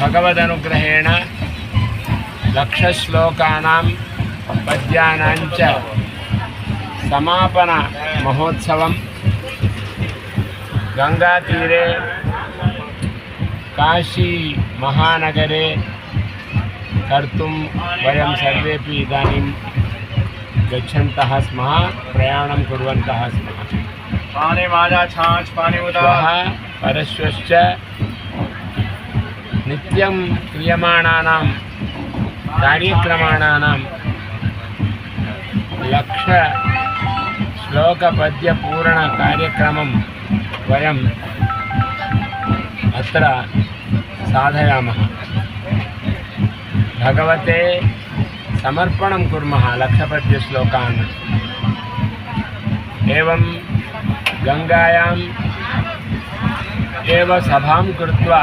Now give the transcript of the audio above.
भगवदनुग्रहेण लक्षश्लोकानां पद्यानां च समापन महोत्सवं गंगातीरे काशी महानगरे कर्तुं वयं सर्वेपि इदानीं गच्छन्तः स्मः, प्रयाणं कुर्वन्तः स्मः। श्वः परश्वश्च नित्यं क्रियमाणानां कार्यक्रमाणां लक्षश्लोकपद्यपूरणकार्यक्रमं वयम् अत्र साधयामः। भगवते समर्पणं कुर्मः लक्षपद्यश्लोकान्। एवं गंगायाम् एव सभां कृत्वा